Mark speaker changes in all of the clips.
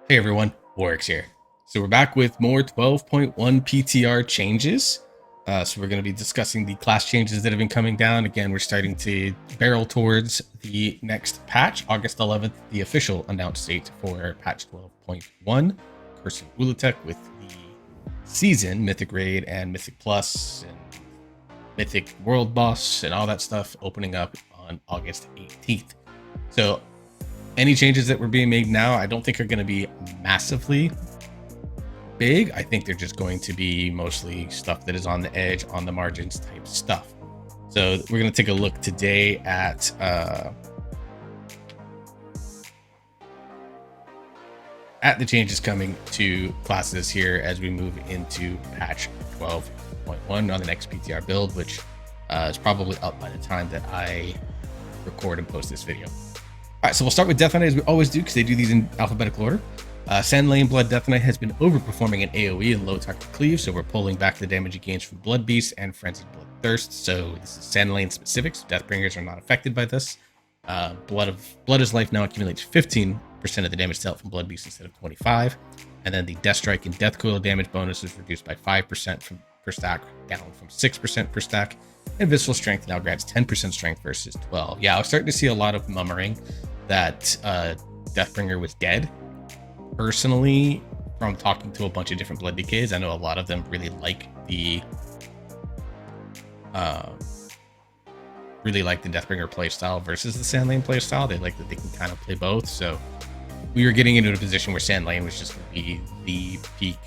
Speaker 1: Hey everyone, Warwick's here. So we're back with more 12.1 PTR changes. So we're going to be discussing the class changes that have been coming down. Again, we're starting to barrel towards the next patch, August 11th, the official announced date for patch 12.1, Curse of Ulatek, with the season, Mythic Raid and Mythic Plus and Mythic World Boss and all that stuff opening up on August 18th. So any changes that were being made now, I don't think are going to be massively big. I think they're just going to be mostly stuff that is on the edge, on the margins type stuff. So we're going to take a look today at the changes coming to classes here as we move into patch 12.1 on the next PTR build, which is probably up by the time that I record and post this video. All right, so we'll start with Death Knight as we always do because they do these in alphabetical order. Sand Lane Blood Death Knight has been overperforming in AoE and low attack cleave, so we're pulling back the damage it gains from Blood Beast and Frenzied Blood Thirst. So this is Sand Lane specific, so Deathbringers are not affected by this. Blood is Life now accumulates 15% of the damage dealt from Blood Beast instead of 25, and then the Death Strike and Death Coil damage bonus is reduced by 5% per stack, down from 6% per stack. And Visceral Strength now grants 10% strength versus 12. Yeah, I was starting to see a lot of murmuring that Deathbringer was dead. Personally, from talking to a bunch of different Blood Decays, I know a lot of them really like the Deathbringer playstyle versus the Sand Lane playstyle. They like that they can kind of play both. So we were getting into a position where Sand Lane was just going to be the peak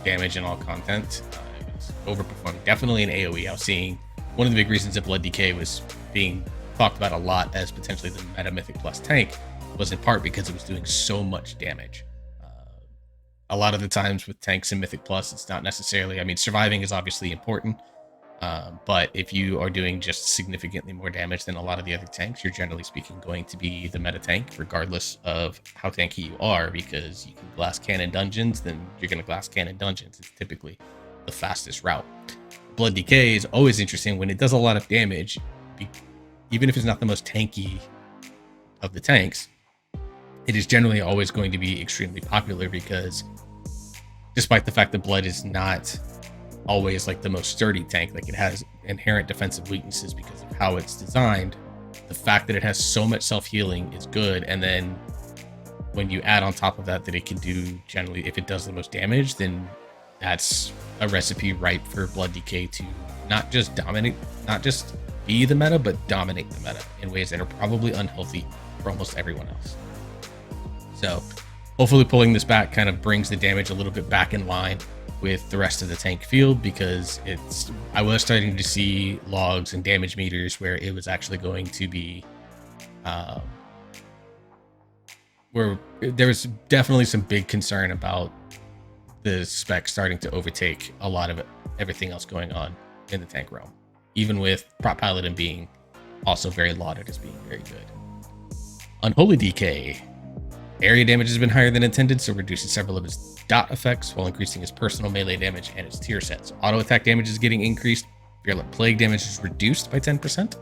Speaker 1: damage in all content. It was overperforming, definitely in AoE. I was seeing one of the big reasons that Blood Decay was being talked about a lot as potentially the meta Mythic Plus tank was in part because it was doing so much damage. A lot of the times with tanks in Mythic Plus, it's not necessarily, I mean, surviving is obviously important, but if you are doing just significantly more damage than a lot of the other tanks, you're generally speaking going to be the meta tank, regardless of how tanky you are, because you can glass cannon dungeons, then you're going to glass cannon dungeons. It's typically the fastest route. Blood Decay is always interesting when it does a lot of damage, even if it's not the most tanky of the tanks. It is generally always going to be extremely popular because despite the fact that Blood is not always like the most sturdy tank, like it has inherent defensive weaknesses because of how it's designed, the fact that it has so much self-healing is good. And then when you add on top of that it can do, generally, if it does the most damage, then that's a recipe ripe for Blood Decay to not just be the meta, but dominate the meta in ways that are probably unhealthy for almost everyone else. So hopefully pulling this back kind of brings the damage a little bit back in line with the rest of the tank field, because I was starting to see logs and damage meters where it was actually going to be where there was definitely some big concern about the spec starting to overtake a lot of everything else going on in the tank realm, even with Prop Paladin being also very lauded as being very good. Unholy Decay. Area damage has been higher than intended, so reducing several of his dot effects while increasing his personal melee damage and his tier set. So auto attack damage is getting increased. Virulent Plague damage is reduced by 10%.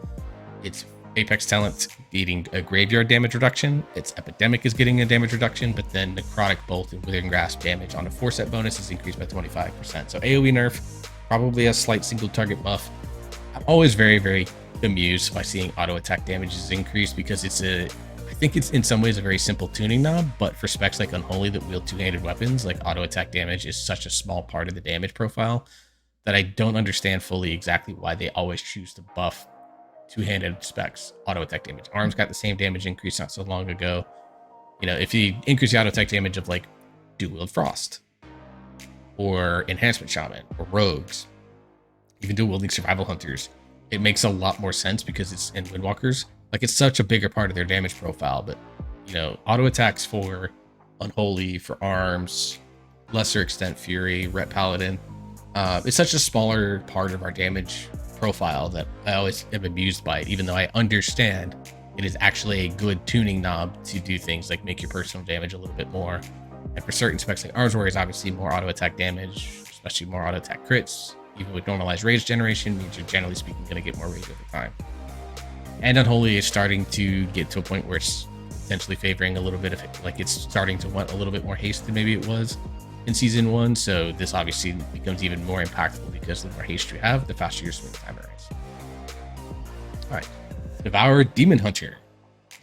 Speaker 1: Its Apex talent getting a graveyard damage reduction. Its Epidemic is getting a damage reduction, but then Necrotic Bolt and Withering Grasp damage on a 4-set bonus is increased by 25%. So AoE nerf, probably a slight single target buff. I'm always very, very amused by seeing auto attack damage is increased because I think it's in some ways a very simple tuning knob, but for specs like Unholy that wield two-handed weapons, like auto attack damage is such a small part of the damage profile that I don't understand fully exactly why they always choose to buff two-handed specs auto attack damage. Arms got the same damage increase not so long ago. You know, if you increase the auto attack damage of like Dual Wield Frost or Enhancement Shaman or Rogues, even dual wielding Survival Hunters, it makes a lot more sense because it's in Windwalkers. Like, it's such a bigger part of their damage profile, but, you know, auto attacks for Unholy, for Arms, lesser extent Fury, Ret Paladin, it's such a smaller part of our damage profile that I always am amused by it, even though I understand it is actually a good tuning knob to do things like make your personal damage a little bit more. And for certain specs like Arms Warrior is obviously more auto attack damage, especially more auto attack crits, even with normalized rage generation, means you're generally speaking going to get more rage over time. And Unholy is starting to get to a point where it's potentially favoring a little bit of it, like it's starting to want a little bit more haste than maybe it was in season 1. So this obviously becomes even more impactful because the more haste you have, the faster your swing timer is. All right, Devour Demon Hunter.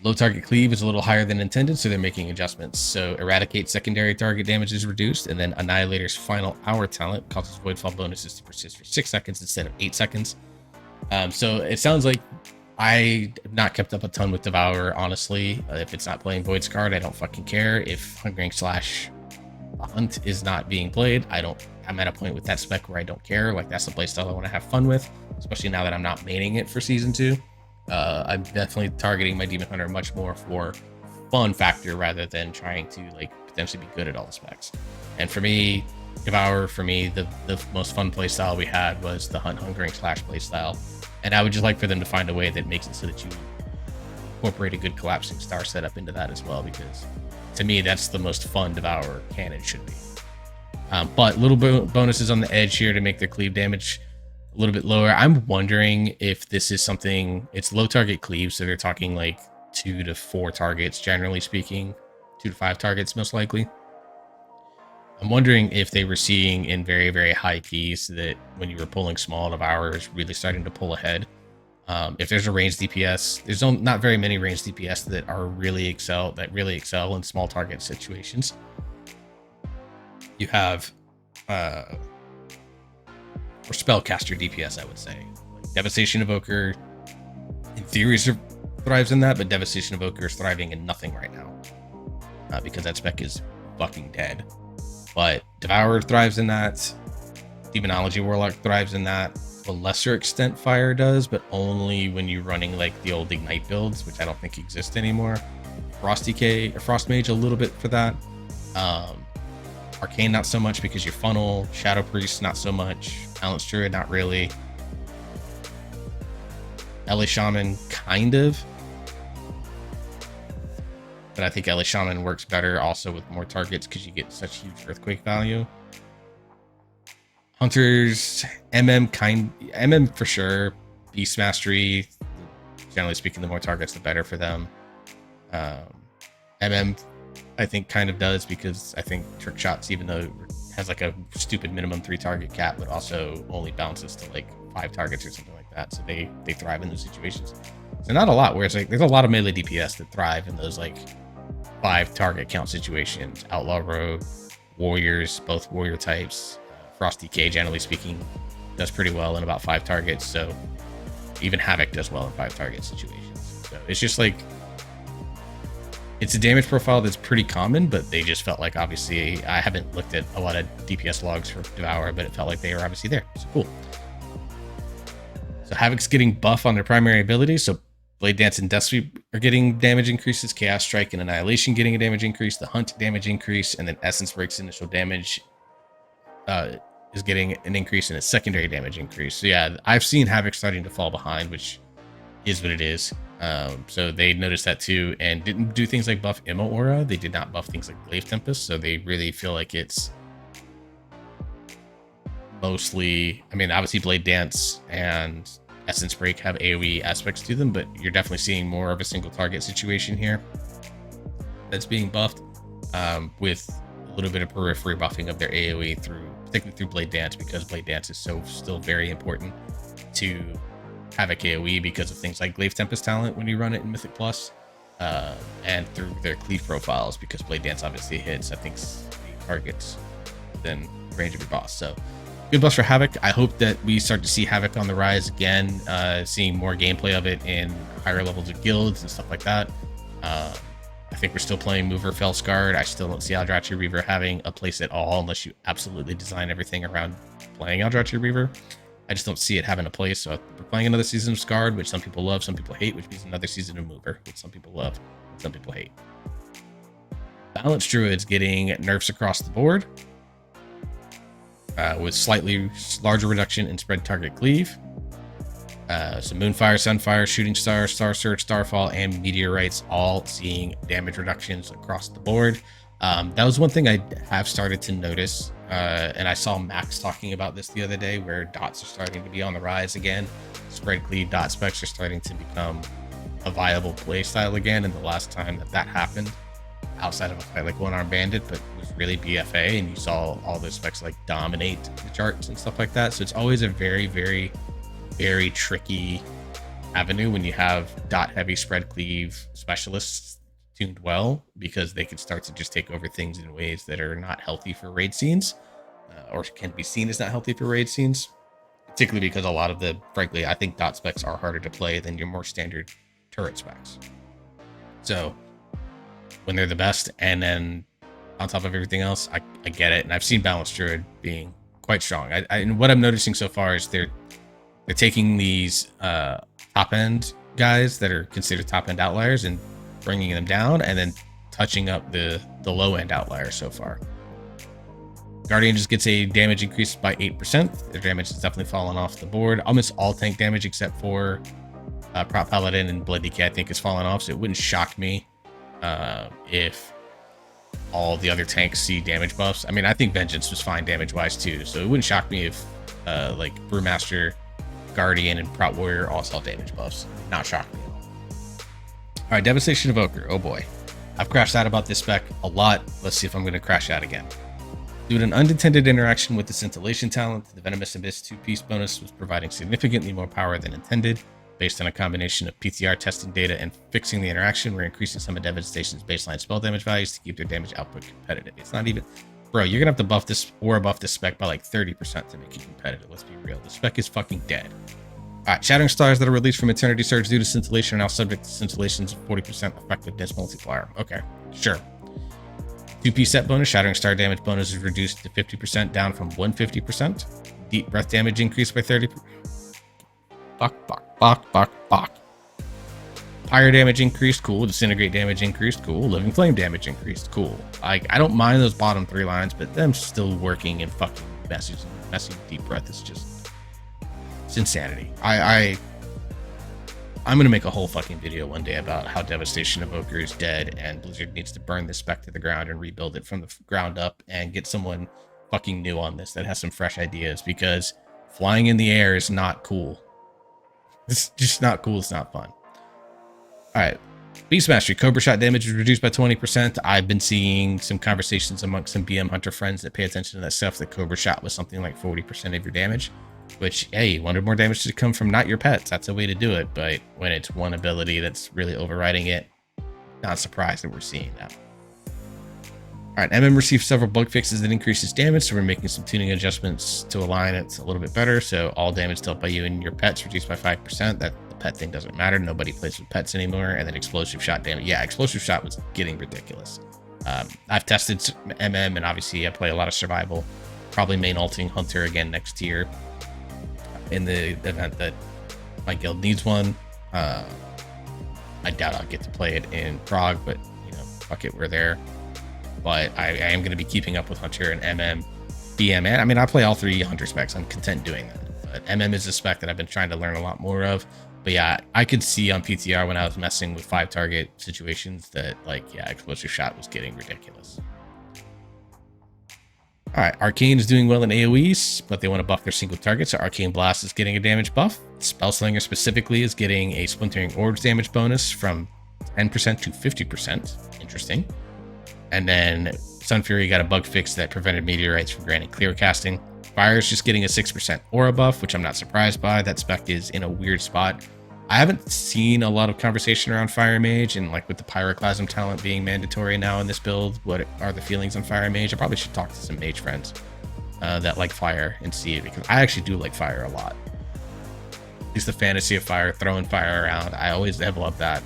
Speaker 1: Low target cleave is a little higher than intended, so they're making adjustments. So Eradicate secondary target damage is reduced, and then Annihilator's final hour talent causes Voidfall bonuses to persist for 6 seconds instead of 8 seconds. So it sounds like I have not kept up a ton with Devour, honestly. If it's not playing Void Scarred, I don't fucking care. If Hungering Slash Hunt is not being played, I'm at a point with that spec where I don't care. Like, that's the playstyle I want to have fun with, especially now that I'm not maining it for season 2. I'm definitely targeting my Demon Hunter much more for fun factor rather than trying to like potentially be good at all the specs. And for me, Devour, the most fun playstyle we had was the Hunt Hungering Slash playstyle. And I would just like for them to find a way that makes it so that you incorporate a good Collapsing Star setup into that as well, because to me, that's the most fun Devour cannon should be. But little bonuses on the edge here to make their cleave damage a little bit lower. I'm wondering if this is something, it's low target cleave, so they're talking like 2 to 4 targets, generally speaking, 2 to 5 targets most likely. I'm wondering if they were seeing in very, very high keys that when you were pulling small, Devour is really starting to pull ahead. If there's a ranged DPS, there's not very many ranged DPS that really excel in small target situations. You have or spellcaster DPS, I would say. Like Devastation Evoker in theory thrives in that, but Devastation Evoker is thriving in nothing right now because that spec is fucking dead. But Devour thrives in that. Demonology Warlock thrives in that. To a lesser extent, Fire does, but only when you're running like the old Ignite builds, which I don't think exist anymore. Frost Mage a little bit for that. Arcane not so much because you funnel. Shadow Priest not so much. Balance Druid not really. LA Shaman kind of. But I think LA Shaman works better also with more targets because you get such huge earthquake value. Hunters, MM for sure. Beast Mastery, generally speaking, the more targets, the better for them. MM, I think, kind of does because I think Trick Shots, even though it has like a stupid minimum 3 target cap, but also only bounces to like 5 targets or something like that. So they thrive in those situations. So not a lot, where it's like there's a lot of melee DPS that thrive in those like 5 target count situations. Outlaw Rogue, Warriors, both warrior types. Frost DK, generally speaking, does pretty well in about 5 targets. So even Havoc does well in 5 target situations. So it's just like, it's a damage profile that's pretty common, but they just felt like, obviously, I haven't looked at a lot of DPS logs for Devour, but it felt like they were obviously there. So cool. So Havoc's getting buff on their primary abilities. So Blade Dance and Death Sweep are getting damage increases. Chaos Strike and Annihilation getting a damage increase. The Hunt damage increase, and then Essence Break's initial damage is getting an increase in its secondary damage increase. So yeah, I've seen Havoc starting to fall behind, which is what it is. So they noticed that too, and didn't do things like buff Immo Aura. They did not buff things like Glaive Tempest. So they really feel like it's mostly, I mean, obviously Blade Dance and Essence Break have AoE aspects to them, but you're definitely seeing more of a single target situation here that's being buffed, with a little bit of periphery buffing of their AoE particularly through Blade Dance, because Blade Dance is still very important to Havoc AoE because of things like Glaive Tempest talent when you run it in Mythic Plus, and through their cleave profiles, because Blade Dance obviously hits, I think, 8 targets within range of your boss. So good buffs for Havoc. I hope that we start to see Havoc on the rise again, seeing more gameplay of it in higher levels of guilds and stuff like that. I think we're still playing Mover Fellscarred. I still don't see Eldrazi Reaver having a place at all unless you absolutely design everything around playing Eldrazi Reaver. I just don't see it having a place. So we're playing another season of Scarred, which some people love, some people hate, which means another season of Mover, which some people love, and some people hate. Balance Druid's getting nerfs across the board, with slightly larger reduction in spread target cleave. So Moonfire, Sunfire, Shooting Star, Star Surge, Starfall, and Meteorites all seeing damage reductions across the board. That was one thing I have started to notice, and I saw Max talking about this the other day, where dots are starting to be on the rise again. Spread cleave dot specs are starting to become a viable play style again. And the last time that happened, outside of a fight like One Arm Bandit, but it was really BFA, and you saw all those specs like dominate the charts and stuff like that. So it's always a very, very, very tricky avenue when you have dot heavy spread cleave specialists tuned well, because they can start to just take over things in ways that are not healthy for raid scenes, or can be seen as not healthy for raid scenes, particularly because a lot of the, frankly, I think dot specs are harder to play than your more standard turret specs. So when they're the best, and then on top of everything else, I get it. And I've seen Balanced Druid being quite strong. And what I'm noticing so far is they're taking these top end guys that are considered top end outliers and bringing them down, and then touching up the low end outliers so far. Guardian just gets a damage increase by 8%. Their damage has definitely fallen off the board. Almost all tank damage except for Prop Paladin and Blood DK, I think, has fallen off. So it wouldn't shock me if all the other tanks see damage buffs. I mean, I think Vengeance was fine damage wise too, so it wouldn't shock me if like Brewmaster, Guardian, and Prop Warrior all saw damage buffs. Not shock me at all. All right, Devastation Evoker. Oh boy, I've crashed out about this spec a lot. Let's see if I'm going to crash out again. Due to an unintended interaction with the Scintillation talent, the Venomous Abyss 2-piece bonus was providing significantly more power than intended. Based on a combination of PTR testing data and fixing the interaction, we're increasing some of Devastation's baseline spell damage values to keep their damage output competitive. It's not even... Bro, you're going to have to buff this or buff this spec by like 30% to make it competitive. Let's be real. The spec is fucking dead. All right, Shattering Stars that are released from Eternity Surge due to Scintillation are now subject to Scintillation's 40% effectiveness multiplier. Okay, sure. 2-piece set bonus, Shattering Star damage bonus is reduced to 50%, down from 150%. Deep Breath damage increased by 30%. Bok. Pyre damage increased, cool. Disintegrate damage increased, cool. Living Flame damage increased, cool. I don't mind those bottom 3 lines, but them still working and fucking messy Deep Breath is just, it's insanity. I'm gonna make a whole fucking video one day about how Devastation Evoker is dead and Blizzard needs to burn this spec to the ground and rebuild it from the ground up and get someone fucking new on this that has some fresh ideas, because flying in the air is not cool. It's just not cool. It's not fun. All right. Beast Mastery. Cobra Shot damage is reduced by 20%. I've been seeing some conversations amongst some BM Hunter friends that pay attention to that stuff, that Cobra Shot was something like 40% of your damage, which, hey, you wanted more damage to come from not your pets. That's a way to do it. But when it's one ability that's really overriding it, not surprised that we're seeing that. All right, MM received several bug fixes that increase its damage, so we're making some tuning adjustments to align it a little bit better. So all damage dealt by you and your pets reduced by 5%. That the pet thing doesn't matter. Nobody plays with pets anymore. And then Explosive Shot damage. Yeah, Explosive Shot was getting ridiculous. I've tested MM, and obviously I play a lot of survival. Probably main ulting Hunter again next year in the event that my guild needs one. I doubt I'll get to play it in Prague, but you know, fuck it, we're there. But I am going to be keeping up with Hunter and MM, BM, and I mean, I play all 3 Hunter specs. I'm content doing that. But MM is a spec that I've been trying to learn a lot more of. But yeah, I could see on PTR when I was messing with 5 target situations that, like, yeah, Explosive Shot was getting ridiculous. All right, Arcane is doing well in AoEs, but they want to buff their single target, so Arcane Blast is getting a damage buff. Spellslinger specifically is getting a Splintering Orbs damage bonus from 10% to 50%. Interesting. And then Sun Fury got a bug fix that prevented meteorites from granting clear casting. Fire is just getting a 6% aura buff, which I'm not surprised by. That spec is in a weird spot. I haven't seen a lot of conversation around Fire Mage, and like with the Pyroclasm talent being mandatory now in this build, what are the feelings on Fire Mage? I probably should talk to some mage friends that like Fire and see it, because I actually do like Fire a lot. At least the fantasy of Fire, throwing fire around. I always have loved that.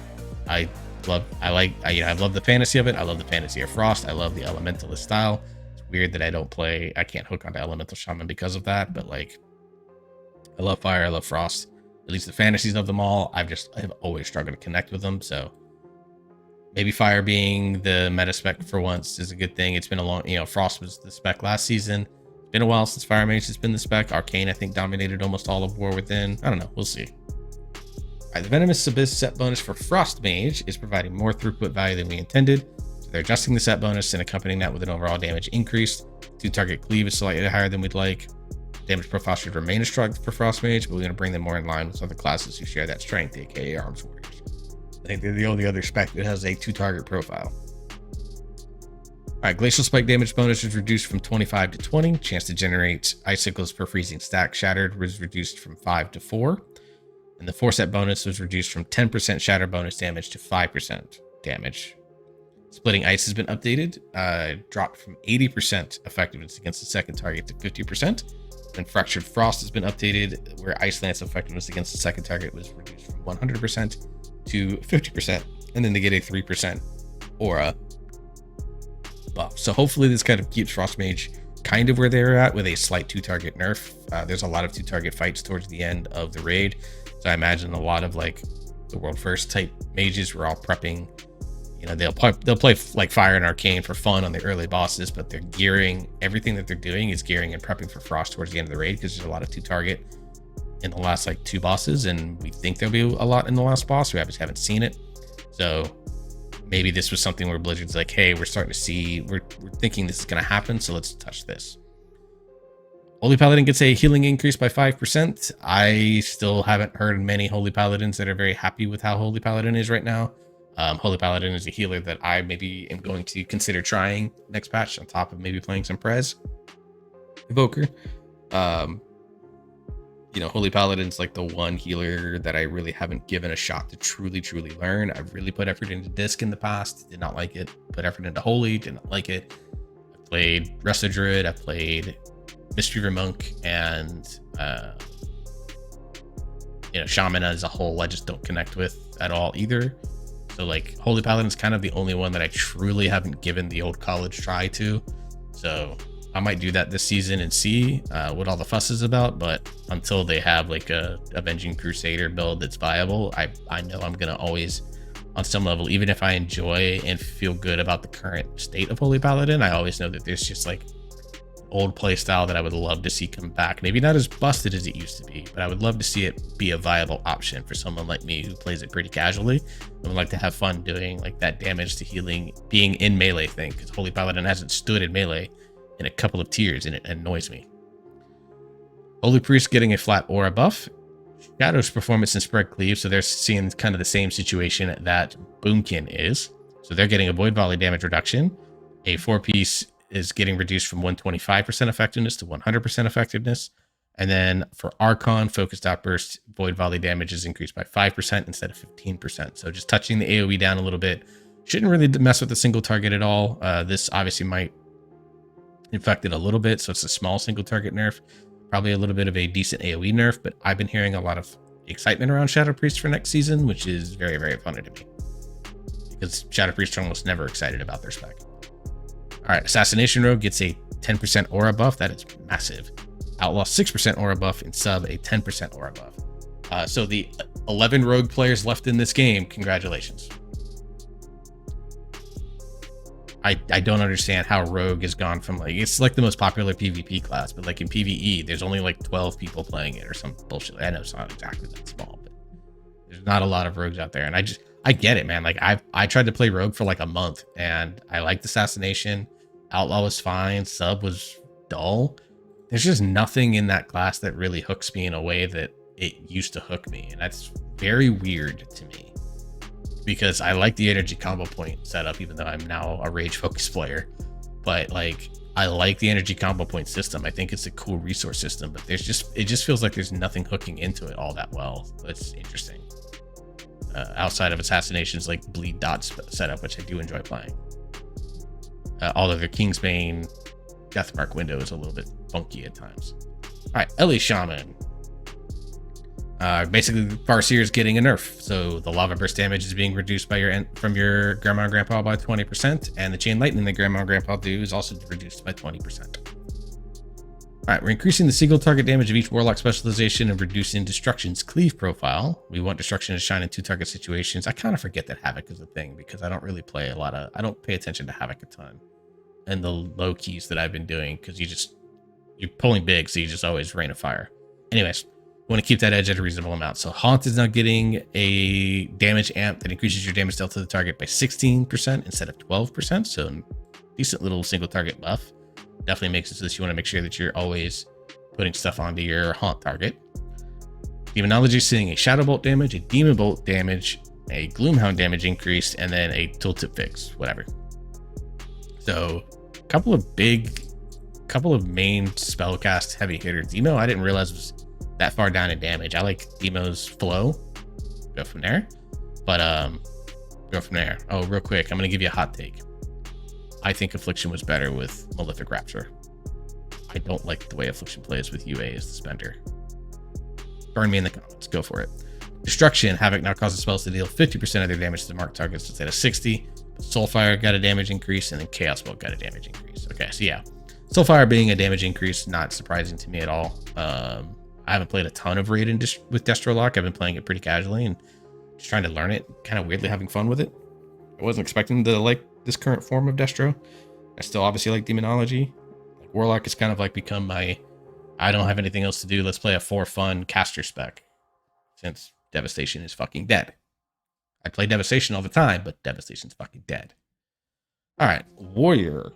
Speaker 1: I love the fantasy of it. I love the fantasy of Frost. I love the Elementalist style. It's weird that I can't hook onto Elemental Shaman because of that, but like, I love Fire, I love Frost. At least the fantasies of them all, I've always struggled to connect with them. So maybe Fire being the meta spec for once is a good thing. It's been a long, Frost was the spec last season. It's been a while since Fire Mage has been the spec. Arcane, I think, dominated almost all of War Within. I don't know. We'll see. All right, the Venomous Abyss set bonus for Frost Mage is providing more throughput value than we intended. So they're adjusting the set bonus and accompanying that with an overall damage increase. 2-target cleave is slightly higher than we'd like. Damage profile should remain a struggle for Frost Mage, but we're going to bring them more in line with other classes who share that strength, aka Arms Warriors. I think they're the only other spec that has a 2-target profile. All right, Glacial Spike damage bonus was reduced from 25 to 20. Chance to generate icicles per freezing stack shattered was reduced from 5 to 4. And the 4-set bonus was reduced from 10% shatter bonus damage to 5% damage. Splitting Ice has been updated, dropped from 80% effectiveness against the second target to 50%. And Fractured Frost has been updated, where Ice Lance effectiveness against the second target was reduced from 100% to 50%. And then they get a 3% aura buff. So hopefully this kind of keeps Frost Mage kind of where they're at with a slight 2-target nerf. There's a lot of 2-target fights towards the end of the raid. So I imagine a lot of like the world first type mages were all prepping. You know, they'll play like Fire and Arcane for fun on the early bosses, but they're gearing, everything that they're doing is gearing and prepping for Frost towards the end of the raid, because there's a lot of 2-target in the last like 2 bosses, and we think there'll be a lot in the last boss. We just haven't seen it. So maybe this was something where Blizzard's like, hey, we're starting to see, we're thinking this is going to happen, so let's touch this. Holy Paladin gets a healing increase by 5%. I still haven't heard many Holy Paladins that are very happy with how Holy Paladin is right now. Holy Paladin is a healer that I maybe am going to consider trying next patch on top of maybe playing some Prez Evoker. You know, Holy Paladin's like the one healer that I really haven't given a shot to truly learn. I've really put effort into Disc in the past, did not like it. Put effort into Holy, did not like it. I played Resto Druid, I played Mistweaver Monk, and you know, Shaman as a whole I just don't connect with at all either. So like Holy Paladin is kind of the only one that I truly haven't given the old college try to. So I might do that this season and see what all the fuss is about. But until they have like a Avenging Crusader build that's viable, I know I'm gonna always, on some level, even if I enjoy and feel good about the current state of Holy Paladin, I always know that there's just like old play style that I would love to see come back. Maybe not as busted as it used to be, but I would love to see it be a viable option for someone like me who plays it pretty casually and would like to have fun doing like that damage to healing being in melee thing, because Holy Paladin hasn't stood in melee in a couple of tiers and it annoys me. Holy Priest getting a flat aura buff. Shadow's performance and spread cleave, so they're seeing kind of the same situation that Boomkin is. So they're getting a void volley damage reduction. A 4-piece is getting reduced from 125% effectiveness to 100% effectiveness. And then for Archon, focused outburst, void volley damage is increased by 5% instead of 15%. So just touching the AoE down a little bit. Shouldn't really mess with the single target at all. This obviously might infect it a little bit, so it's a small single target nerf. Probably a little bit of a decent AoE nerf, but I've been hearing a lot of excitement around Shadow Priest for next season, which is very, very funny to me. Because Shadow Priest are almost never excited about their spec. All right, Assassination Rogue gets a 10% aura buff. That is massive. Outlaw 6% aura buff, and Sub a 10% aura buff. So the 11 rogue players left in this game, congratulations. I don't understand how rogue has gone from like, it's like the most popular PvP class, but like in PvE, there's only like 12 people playing it or some bullshit. I know it's not exactly that small, but there's not a lot of rogues out there. And I get it, man. Like I tried to play rogue for like a month and I liked Assassination. Outlaw was fine. Sub was dull. There's just nothing in that class that really hooks me in a way that it used to hook me. And that's very weird to me because I like the energy combo point setup, even though I'm now a rage focused player. But like, I like the energy combo point system. I think it's a cool resource system, but it just feels like there's nothing hooking into it all that well. It's interesting. Outside of Assassination's like bleed dots setup, which I do enjoy playing. Although their Kingsbane Deathmark window is a little bit funky at times. All right, Ellie Shaman. Basically, Farseer is getting a nerf. So the lava burst damage is being reduced by from your Grandma and Grandpa by 20%, and the chain lightning that Grandma and Grandpa do is also reduced by 20%. All right, we're increasing the single target damage of each Warlock specialization and reducing Destruction's cleave profile. We want Destruction to shine in 2 target situations. I kind of forget that Havoc is a thing because I don't really play I don't pay attention to Havoc a ton. And the low keys that I've been doing because you're pulling big, so you just always rain of fire. Anyways, we want to keep that edge at a reasonable amount. So Haunt is now getting a damage amp that increases your damage dealt to the target by 16% instead of 12%. So decent little single target buff. Definitely makes it so that you want to make sure that you're always putting stuff onto your Haunt target. Demonology is seeing a Shadow Bolt damage, a Demon Bolt damage, a Gloomhound damage increase, and then a tooltip fix, whatever. So a couple of main spellcast heavy hitters. Demo, I didn't realize was that far down in damage. I like Demo's flow. Go from there. But go from there. Oh, real quick, I'm gonna give you a hot take. I think Affliction was better with Malefic Rapture. I don't like the way Affliction plays with UA as the spender. Burn me in the comments. Go for it. Destruction. Havoc now causes spells to deal 50% of their damage to the marked targets instead of 60. Soulfire got a damage increase, and then Chaos Bolt got a damage increase. Okay, so yeah. Soulfire being a damage increase, not surprising to me at all. I haven't played a ton of Raid with Destro Lock. I've been playing it pretty casually and just trying to learn it. Kind of weirdly having fun with it. I wasn't expecting to like this current form of Destro. I still obviously like Demonology. Like Warlock has kind of like become my, I don't have anything else to do, let's play a for fun caster spec. Since Devastation is fucking dead. I play Devastation all the time, but Devastation's fucking dead. Alright, Warrior.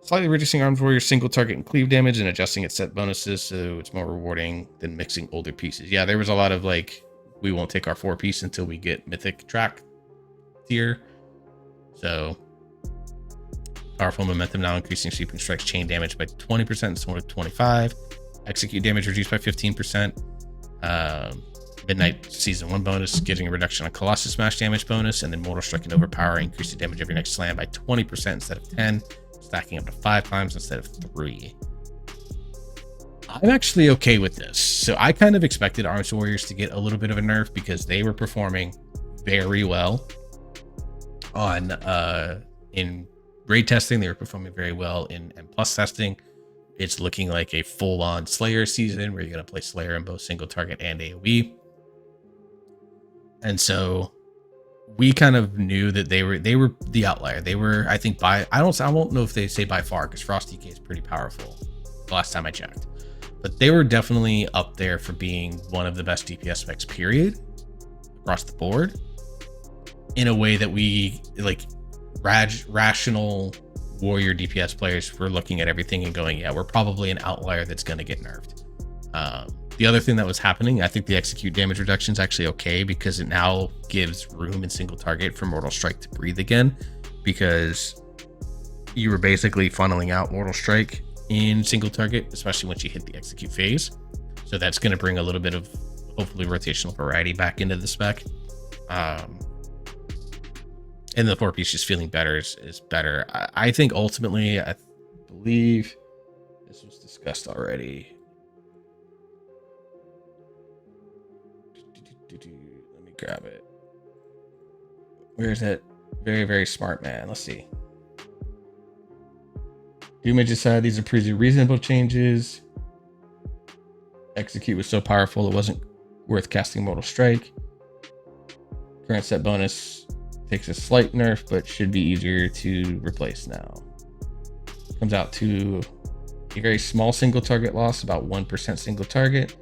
Speaker 1: Slightly reducing Armed Warrior single target and cleave damage and adjusting its set bonuses so it's more rewarding than mixing older pieces. Yeah, there was a lot of like, we won't take our 4-piece until we get Mythic track tier. So, powerful momentum now increasing sweeping strikes chain damage by 20% instead of 25. Execute damage reduced by 15%. Midnight Season 1 bonus, getting a reduction on Colossus Smash damage bonus, and then Mortal Strike and Overpower, increase the damage of your next slam by 20% instead of 10, stacking up to 5 times instead of 3. I'm actually okay with this. So I kind of expected Arms Warriors to get a little bit of a nerf because they were performing very well on in raid testing. They were performing very well in M+ testing. It's looking like a full-on Slayer season where you're going to play Slayer in both single target and AoE. And so we kind of knew that they were the outlier. They were, I think, I won't know if they say by far, because Frost DK is pretty powerful the last time I checked. But they were definitely up there for being one of the best DPS specs, period, across the board, in a way that we, like, rational Warrior DPS players were looking at everything and going, yeah, we're probably an outlier that's going to get nerfed. The other thing that was happening, I think the execute damage reduction is actually okay because it now gives room in single target for Mortal Strike to breathe again, because you were basically funneling out Mortal Strike in single target, especially once you hit the execute phase. So that's going to bring a little bit of hopefully rotational variety back into the spec. And the 4-piece just feeling better is better. I think ultimately, I believe this was discussed already. Let me grab it. Where is it? Very, very smart man. Let's see. Doom decided these are pretty reasonable changes. Execute was so powerful it wasn't worth casting Mortal Strike. Current set bonus takes a slight nerf, but should be easier to replace now. Comes out to a very small single target loss, about 1% single target,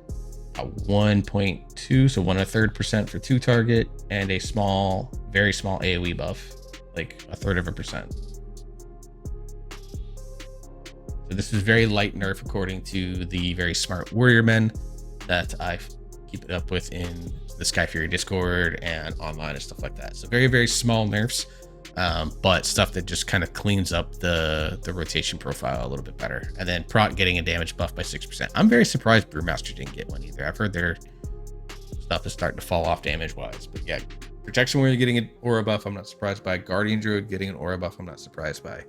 Speaker 1: about 1.2, so 1/3% for 2 target, and a small, very small AoE buff, like 1/3%. So this is very light nerf according to the very smart warrior men that I keep it up with in the Sky Fury Discord and online and stuff like that. So very, very small nerfs, but stuff that just kind of cleans up the rotation profile a little bit better. And then Proc getting a damage buff by 6%. I'm very surprised Brewmaster didn't get one either. I've heard their stuff is starting to fall off damage wise, but yeah, protection where you're getting an aura buff, I'm not surprised by. Guardian Druid getting an aura buff, I'm not surprised by.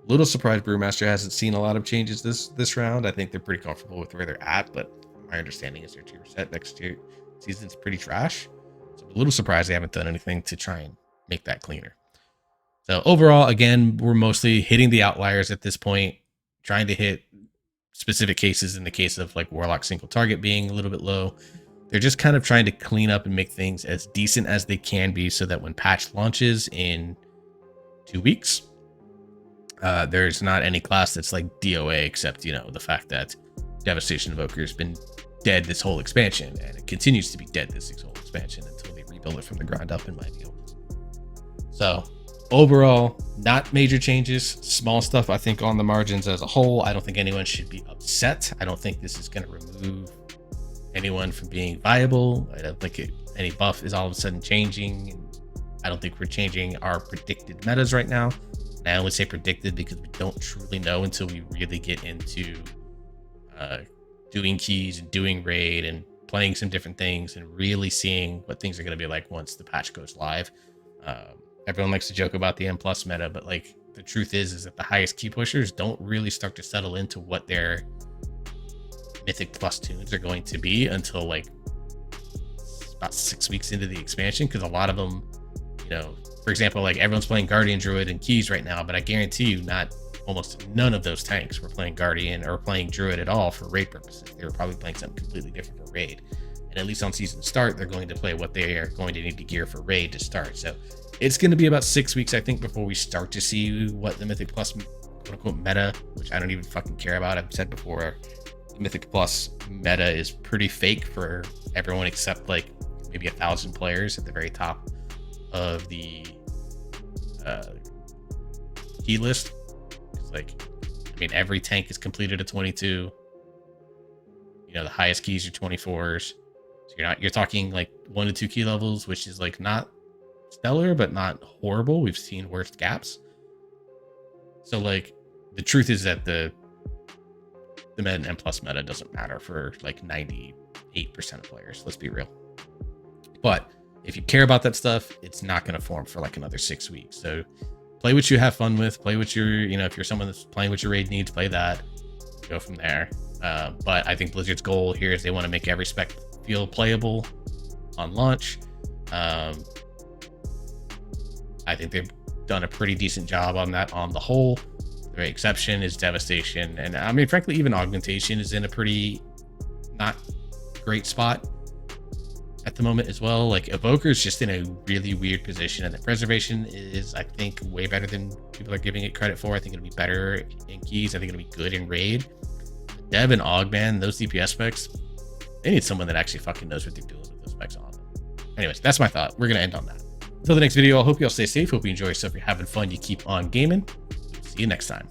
Speaker 1: Little surprised Brewmaster hasn't seen a lot of changes this round. I think they're pretty comfortable with where they're at, but my understanding is their tier set next year season's pretty trash. So I'm a little surprised they haven't done anything to try and make that cleaner. So overall, again, we're mostly hitting the outliers at this point, trying to hit specific cases in the case of like Warlock single target being a little bit low. They're just kind of trying to clean up and make things as decent as they can be so that when patch launches in 2 weeks, there's not any class that's like DOA except, you know, the fact that Devastation Invoker has been dead this whole expansion, and it continues to be dead this whole expansion until they rebuild it from the ground up, in my view. So overall, not major changes, small stuff. I think on the margins as a whole, I don't think anyone should be upset. I don't think this is going to remove anyone from being viable. I don't think any buff is all of a sudden changing and I don't think we're changing our predicted metas right now. And I only say predicted because we don't truly know until we really get into doing keys and doing raid and playing some different things and really seeing what things are going to be like once the patch goes live. Everyone likes to joke about the M plus meta, but like the truth is that the highest key pushers don't really start to settle into what their Mythic Plus tunes are going to be until like about 6 weeks into the expansion, because a lot of them, you know, for example, like everyone's playing Guardian, Druid, and Keys right now, but I guarantee you almost none of those tanks were playing Guardian or playing Druid at all for raid purposes. They were probably playing something completely different for raid. And at least on season start, they're going to play what they are going to need to gear for raid to start. So it's going to be about 6 weeks, I think, before we start to see what the Mythic Plus quote unquote meta, which I don't even fucking care about. I've said before, the Mythic Plus meta is pretty fake for everyone except like maybe 1,000 players at the very top of the key list. It's like, I mean, every tank is completed at 22. You know, the highest keys are 24s. So you're talking like 1 to 2 key levels, which is like not stellar, but not horrible. We've seen worse gaps. So like the truth is that the meta and plus meta doesn't matter for like 98% of players. Let's be real. But if you care about that stuff, it's not going to form for like another 6 weeks. So play what you have fun with, play what you're, you know, if you're someone that's playing what your raid needs, play that, go from there. But I think Blizzard's goal here is they want to make every spec feel playable on launch. I think they've done a pretty decent job on that on the whole. The exception is Devastation. And I mean, frankly, even Augmentation is in a pretty not great spot at the moment as well. Like Evoker is just in a really weird position, and the Preservation is, I think, way better than people are giving it credit for. I think it'll be better in keys. I think it'll be good in raid. Dev and Augman, those DPS specs, they need someone that actually fucking knows what they're doing with those specs on them. Anyways, that's my thought. We're gonna end on that. Until the next video, I hope you all stay safe. Hope you enjoy yourself. You're having fun. You keep on gaming. See you next time.